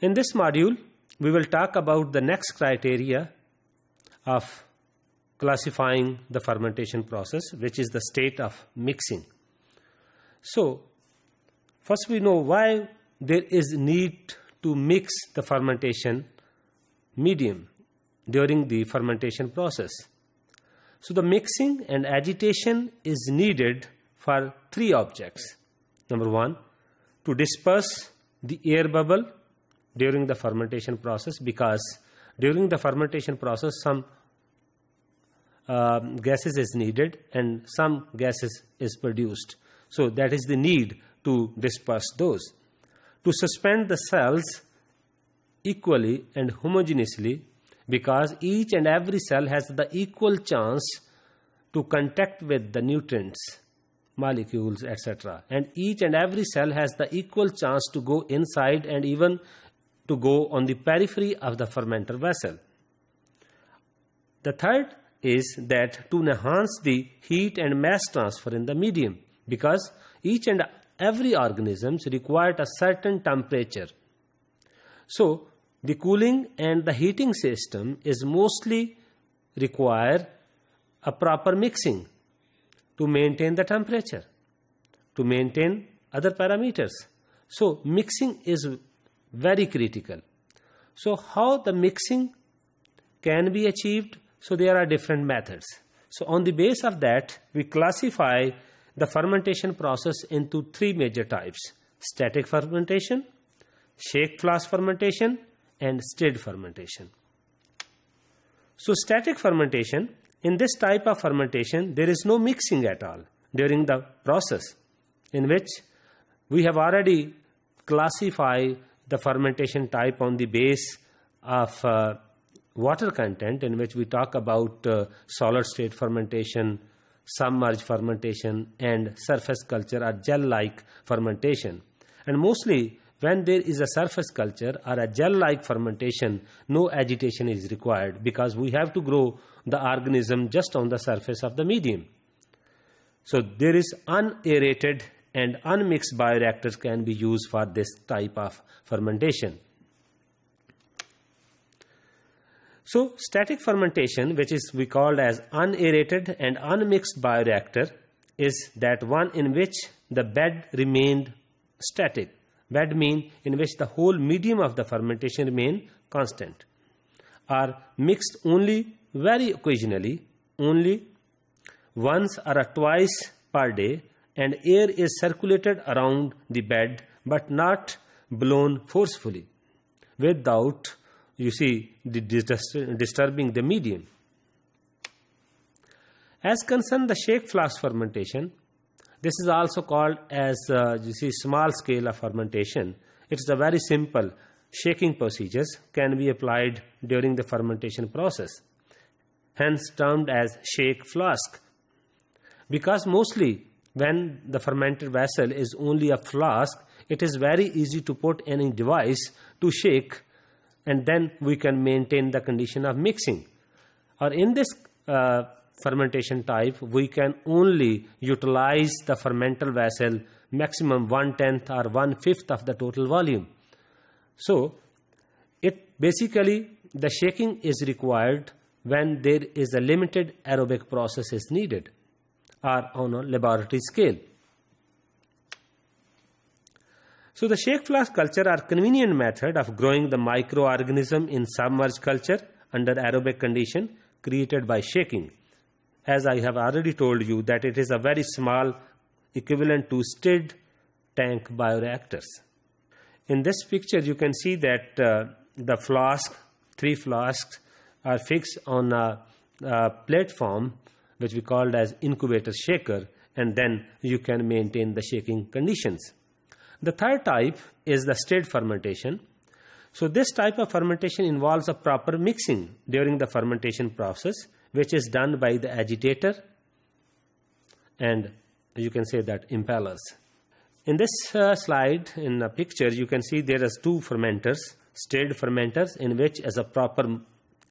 In this module, we will talk about the next criteria of classifying the fermentation process, which is the state of mixing. So, first we know why there is need to mix the fermentation medium during the fermentation process. So, the mixing and agitation is needed for three objects. Number one, to disperse the air bubble during the fermentation process, because during the fermentation process some gases is needed and some gases is produced. So that is the need to disperse those. To suspend the cells equally and homogeneously, because each and every cell has the equal chance to contact with the nutrients, molecules, etc. And each and every cell has the equal chance to go inside and even to go on the periphery of the fermenter vessel. The third is that to enhance the heat and mass transfer in the medium, because each and every organism requires a certain temperature. So the cooling and the heating system is mostly require a proper mixing to maintain the temperature, to maintain other parameters. So mixing is very critical. So how the mixing can be achieved? So there are different methods. So on the base of that, we classify the fermentation process into three major types: static fermentation, shake flask fermentation, and stirred fermentation. So static fermentation, in this type of fermentation, there is no mixing at all during the process, in which we have already classified the fermentation type on the base of water content, in which we talk about solid state fermentation, submerged fermentation, and surface culture or gel-like fermentation. And mostly when there is a surface culture or a gel-like fermentation, no agitation is required, because we have to grow the organism just on the surface of the medium. So there is unaerated and unmixed bioreactors can be used for this type of fermentation. So static fermentation, which is we called as unaerated and unmixed bioreactor, is that one in which the bed remained static. Bed mean in which the whole medium of the fermentation remain constant, are mixed only very occasionally, only once or twice per day, and air is circulated around the bed but not blown forcefully without, you see, disturbing the medium. As concerned the shake flask fermentation, this is also called as you see small scale of fermentation. It is a very simple shaking procedures can be applied during the fermentation process, hence termed as shake flask. Because mostly when the fermented vessel is only a flask, it is very easy to put any device to shake, and then we can maintain the condition of mixing. Or in this fermentation type, we can only utilize the fermental vessel maximum 1/10 or 1/5 of the total volume. So it basically, the shaking is required when there is a limited aerobic process is needed, or on a laboratory scale. So the shake flask culture are convenient method of growing the microorganism in submerged culture under aerobic condition created by shaking. As I have already told you that it is a very small equivalent to stirred tank bioreactors. In this picture you can see that the flask, 3 flasks are fixed on a platform which we called as incubator shaker, and then you can maintain the shaking conditions. The third type is the stirred fermentation. So this type of fermentation involves a proper mixing during the fermentation process, which is done by the agitator and you can say that impellers. In this slide, in the picture, you can see there is 2 fermenters, stirred fermenters, in which is a proper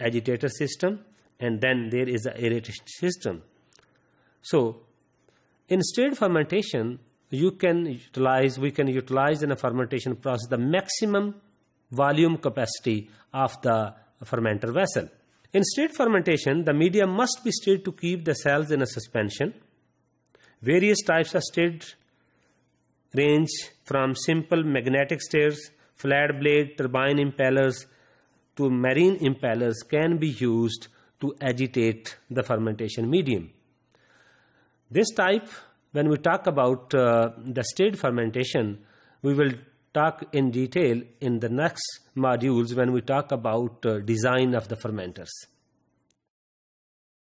agitator system, and then there is an aeration system. So in stirred fermentation, we can utilize in a fermentation process the maximum volume capacity of the fermenter vessel. In stirred fermentation, the medium must be stirred to keep the cells in a suspension. Various types of stirred range from simple magnetic stirrers, flat blade turbine impellers to marine impellers can be used to agitate the fermentation medium. This type, when we talk about the stirred fermentation, we will talk in detail in the next modules when we talk about design of the fermenters.